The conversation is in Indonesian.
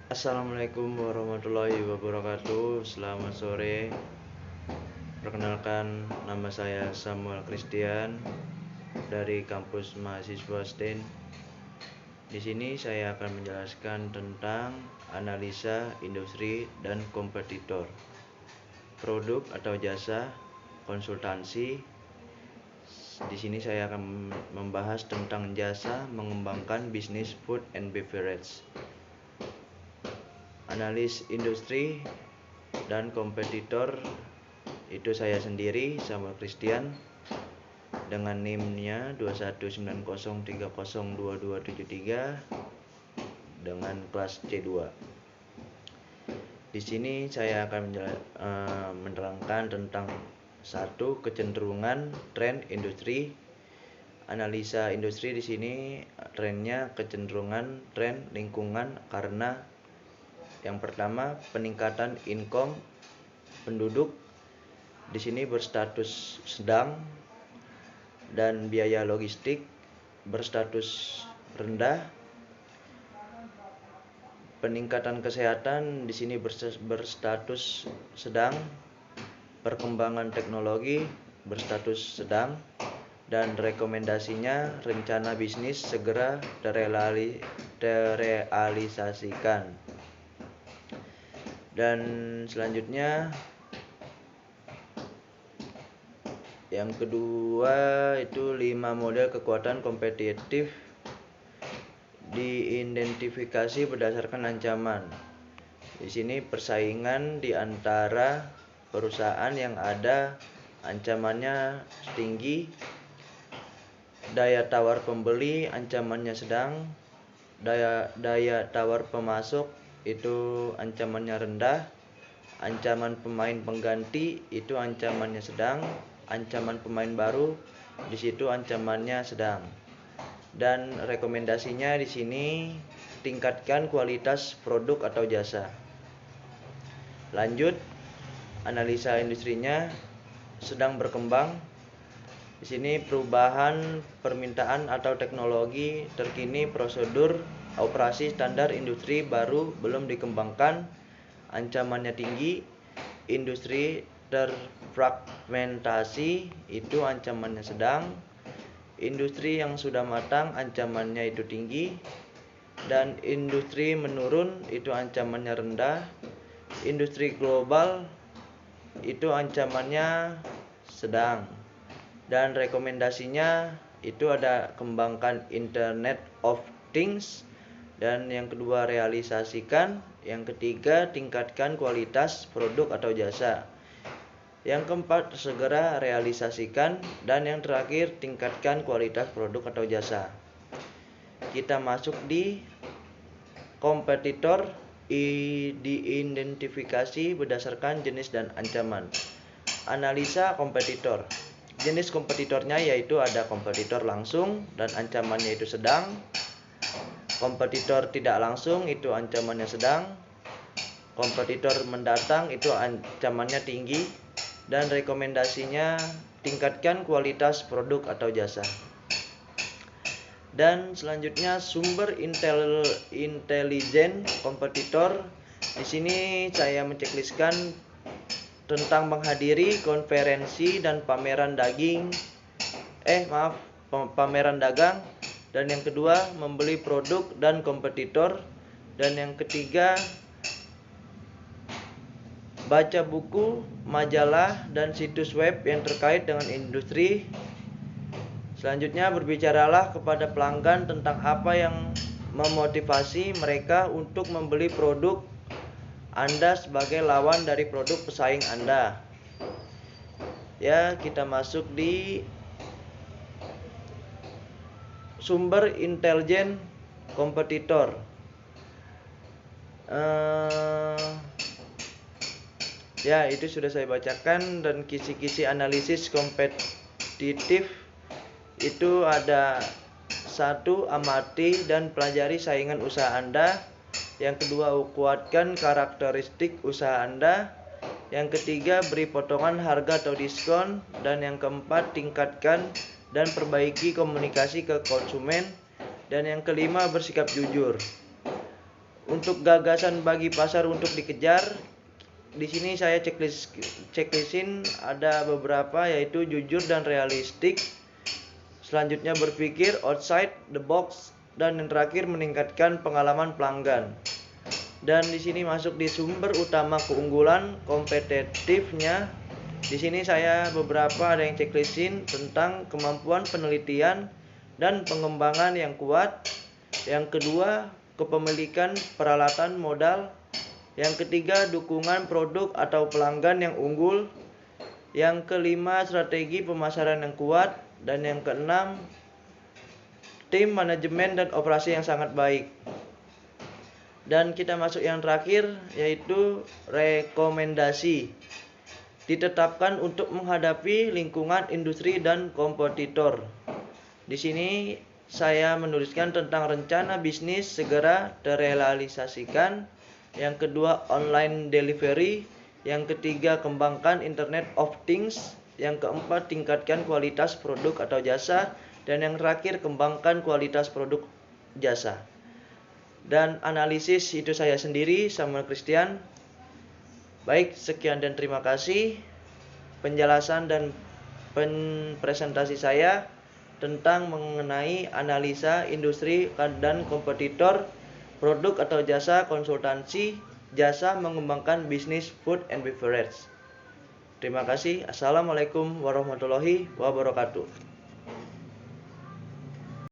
Assalamualaikum warahmatullahi wabarakatuh. Selamat sore. Perkenalkan, nama saya Samuel Christian dari kampus mahasiswa STEN. Di sini saya akan menjelaskan tentang analisa industri dan kompetitor, produk atau jasa, konsultansi. Di sini saya akan membahas tentang jasa mengembangkan bisnis food and beverage. Analis industri dan kompetitor itu saya sendiri, Samuel Christian, dengan NIM-nya 21903022273 dengan kelas C2. Di sini saya akan menerangkan tentang satu, kecenderungan tren industri. Analisa industri di sini trennya kecenderungan tren lingkungan karena yang pertama, peningkatan income penduduk di sini berstatus sedang dan biaya logistik berstatus rendah. Peningkatan kesehatan di sini berstatus sedang. Perkembangan teknologi berstatus sedang, dan rekomendasinya rencana bisnis segera terrealisasikan. Dan selanjutnya yang kedua itu 5 model kekuatan kompetitif diidentifikasi berdasarkan ancaman. Di sini persaingan di antara perusahaan yang ada ancamannya tinggi, daya tawar pembeli ancamannya sedang, daya tawar pemasok itu ancamannya rendah, ancaman pemain pengganti itu ancamannya sedang, ancaman pemain baru di situ ancamannya sedang. Dan rekomendasinya di sini tingkatkan kualitas produk atau jasa. Lanjut, analisa industrinya sedang berkembang. Di sini perubahan permintaan atau teknologi terkini, prosedur operasi standar industri baru belum dikembangkan, ancamannya tinggi, industri terfragmentasi itu ancamannya sedang, industri yang sudah matang ancamannya itu tinggi, dan industri menurun itu ancamannya rendah. Industri global itu ancamannya sedang. Dan rekomendasinya itu ada kembangkan Internet of Things, dan yang kedua realisasikan, yang ketiga tingkatkan kualitas produk atau jasa, yang keempat segera realisasikan, dan yang terakhir tingkatkan kualitas produk atau jasa. Kita masuk di kompetitor, diidentifikasi berdasarkan jenis dan ancaman. Analisa kompetitor. Jenis kompetitornya yaitu ada kompetitor langsung dan ancamannya itu sedang. Kompetitor tidak langsung itu ancamannya sedang. Kompetitor mendatang itu ancamannya tinggi. Dan rekomendasinya tingkatkan kualitas produk atau jasa. Dan selanjutnya sumber intelijen kompetitor. Di sini saya mencekliskan tentang menghadiri konferensi dan pameran dagang. Dan yang kedua, membeli produk dan kompetitor. Dan yang ketiga, baca buku, majalah, dan situs web yang terkait dengan industri. Selanjutnya, berbicaralah kepada pelanggan tentang apa yang memotivasi mereka untuk membeli produk Anda sebagai lawan dari produk pesaing Anda. Ya, kita masuk di sumber intelijen kompetitor. Ya, itu sudah saya bacakan. Dan kisi-kisi analisis kompetitif itu ada: 1. Amati dan pelajari saingan usaha Anda. Yang kedua, kuatkan karakteristik usaha Anda. Yang ketiga, beri potongan harga atau diskon. Dan yang keempat, tingkatkan dan perbaiki komunikasi ke konsumen. Dan yang kelima, bersikap jujur. Untuk gagasan bagi pasar untuk dikejar, di sini saya checklistin ada beberapa, yaitu jujur dan realistik. Selanjutnya berpikir outside the box, dan yang terakhir meningkatkan pengalaman pelanggan. Dan di sini masuk di sumber utama keunggulan kompetitifnya. Di sini saya beberapa ada yang checklistin tentang kemampuan penelitian dan pengembangan yang kuat. Yang kedua, kepemilikan peralatan modal. Yang ketiga, dukungan produk atau pelanggan yang unggul. Yang kelima, strategi pemasaran yang kuat. Dan yang keenam, tim manajemen dan operasi yang sangat baik. Dan kita masuk yang terakhir, yaitu rekomendasi. Ditetapkan untuk menghadapi lingkungan industri dan kompetitor. Di sini saya menuliskan tentang rencana bisnis segera terrealisasikan. Yang kedua, online delivery. Yang ketiga, kembangkan Internet of Things. Yang keempat, tingkatkan kualitas produk atau jasa. Dan yang terakhir, kembangkan kualitas produk jasa. Dan analisis itu saya sendiri, Samuel Christian. Baik, sekian dan terima kasih penjelasan dan presentasi saya tentang mengenai analisa industri dan kompetitor, produk atau jasa konsultansi, jasa mengembangkan bisnis food and beverage. Terima kasih. Assalamualaikum warahmatullahi wabarakatuh.